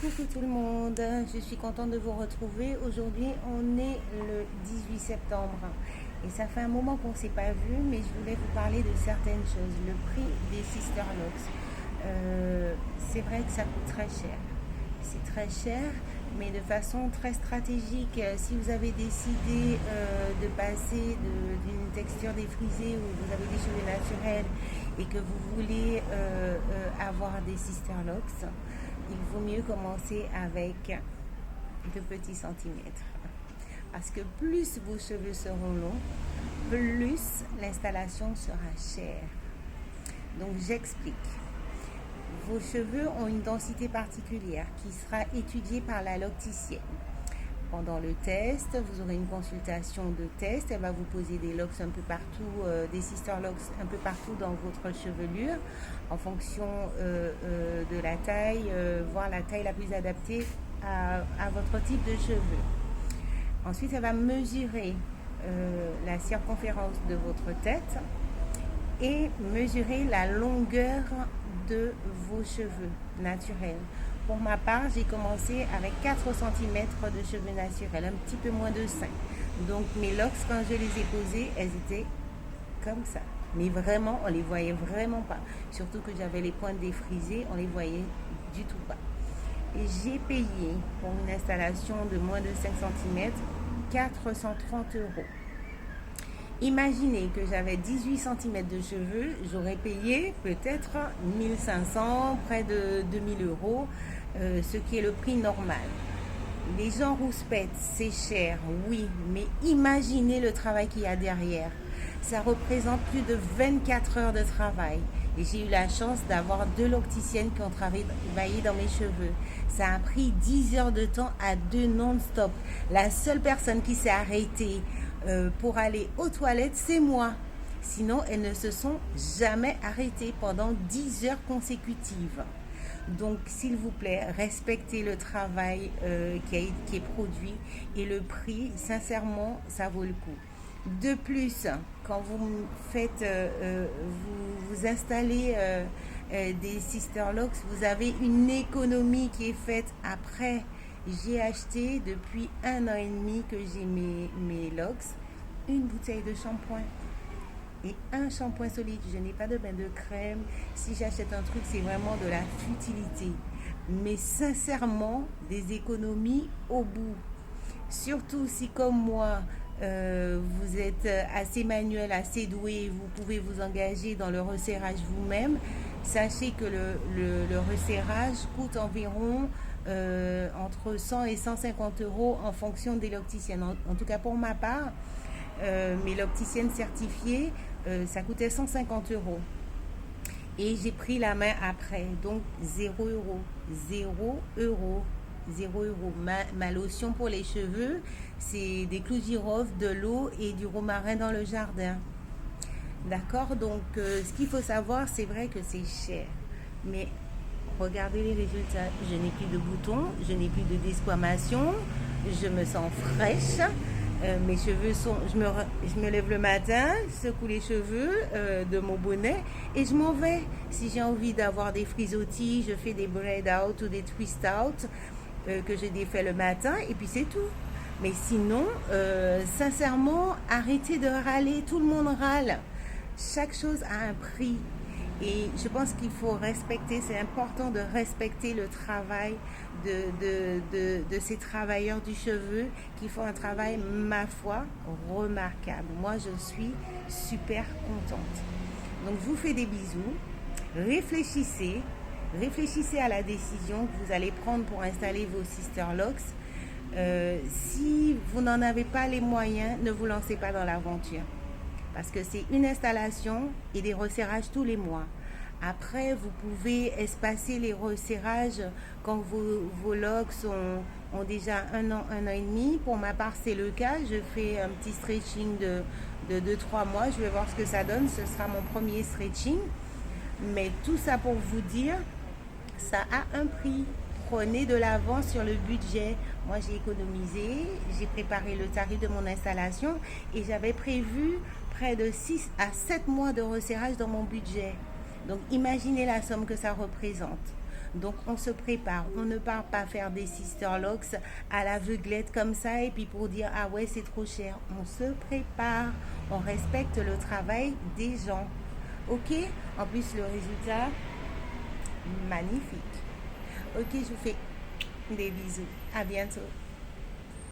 Coucou tout le monde, je suis contente de vous retrouver. Aujourd'hui, on est le 18 septembre et ça fait un moment qu'on ne s'est pas vu, mais je voulais vous parler de certaines choses. Le prix des Sister Locks, c'est vrai que ça coûte très cher. C'est très cher, mais de façon très stratégique. Si vous avez décidé de passer d'une texture défrisée où vous avez des cheveux naturels et que vous voulez avoir des Sister Locks, il vaut mieux commencer avec de petits centimètres. Parce que plus vos cheveux seront longs, plus l'installation sera chère. Donc j'explique. Vos cheveux ont une densité particulière qui sera étudiée par la locticienne. Pendant le test, vous aurez une consultation de test. Elle va vous poser des locks un peu partout, des sister locks un peu partout dans votre chevelure, en fonction de la taille, voire la taille la plus adaptée à votre type de cheveux. Ensuite, elle va mesurer la circonférence de votre tête et mesurer la longueur de vos cheveux naturels. Pour ma part, j'ai commencé avec 4 cm de cheveux naturels, un petit peu moins de 5. Donc mes locks, quand je les ai posés, elles étaient comme ça. Mais vraiment, on les voyait vraiment pas. Surtout que j'avais les pointes défrisées, on les voyait du tout pas. Et j'ai payé pour une installation de moins de 5 cm 430 euros. Imaginez que j'avais 18 cm de cheveux, j'aurais payé peut-être 1500, près de 2000 euros, ce qui est le prix normal. Les gens rouspètent, c'est cher, oui, mais imaginez le travail qu'il y a derrière. Ça représente plus de 24 heures de travail. Et j'ai eu la chance d'avoir 2 locticiennes qui ont travaillé dans mes cheveux. Ça a pris 10 heures de temps à 2 non-stop. La seule personne qui s'est arrêtée pour aller aux toilettes, c'est moi. Sinon, elles ne se sont jamais arrêtées pendant 10 heures consécutives. Donc, s'il vous plaît, respectez le travail qui est produit et le prix, sincèrement, ça vaut le coup. De plus, quand vous faites, vous installez des sister locks, vous avez une économie qui est faite après. J'ai acheté depuis 1 an et demi que j'ai mes locks, une bouteille de shampoing et un shampoing solide. Je n'ai pas de bain de crème. Si j'achète un truc, c'est vraiment de la futilité. Mais sincèrement, des économies au bout. Surtout si comme moi, vous êtes assez manuel, assez doué, vous pouvez vous engager dans le resserrage vous-même. Sachez que le resserrage coûte environ entre 100 et 150 euros en fonction des locticiennes. En tout cas pour ma part, mes locticiennes certifiées, ça coûtait 150 euros. Et j'ai pris la main après, donc 0 euros. 0 euros. 0 euros. Ma lotion pour les cheveux, c'est des clous girofle, de l'eau et du romarin dans le jardin. D'accord. Donc, ce qu'il faut savoir, c'est vrai que c'est cher. Mais regardez les résultats. Je n'ai plus de boutons, je n'ai plus de desquamation, je me sens fraîche. Mes cheveux sont... Je me lève le matin, secoue les cheveux de mon bonnet et je m'en vais. Si j'ai envie d'avoir des frisottis, je fais des braid out ou des twist out que je défais le matin et puis c'est tout. Mais sinon, sincèrement, arrêtez de râler. Tout le monde râle. Chaque chose a un prix. Et je pense qu'il faut respecter, c'est important de respecter le travail de ces travailleurs du cheveu qui font un travail, ma foi, remarquable. Moi, je suis super contente. Donc, je vous fais des bisous. Réfléchissez. Réfléchissez à la décision que vous allez prendre pour installer vos sister locks. Si vous n'en avez pas les moyens, ne vous lancez pas dans l'aventure. Parce que c'est une installation et des resserrages tous les mois. Après, vous pouvez espacer les resserrages quand vos locks ont déjà 1 an, 1 an et demi. Pour ma part, c'est le cas. Je fais un petit stretching de 2-3 mois. Je vais voir ce que ça donne. Ce sera mon premier stretching. Mais tout ça pour vous dire, ça a un prix. Prenez de l'avance sur le budget. Moi, j'ai économisé, j'ai préparé le tarif de mon installation et j'avais prévu près de 6 à 7 mois de resserrage dans mon budget. Donc, imaginez la somme que ça représente. Donc on se prépare, on ne part pas faire des sister locks à l'aveuglette comme ça et puis pour dire ah ouais c'est trop cher. On se prépare, on respecte le travail des gens. Ok. En plus le résultat magnifique. Ok, je vous fais des bisous. À bientôt.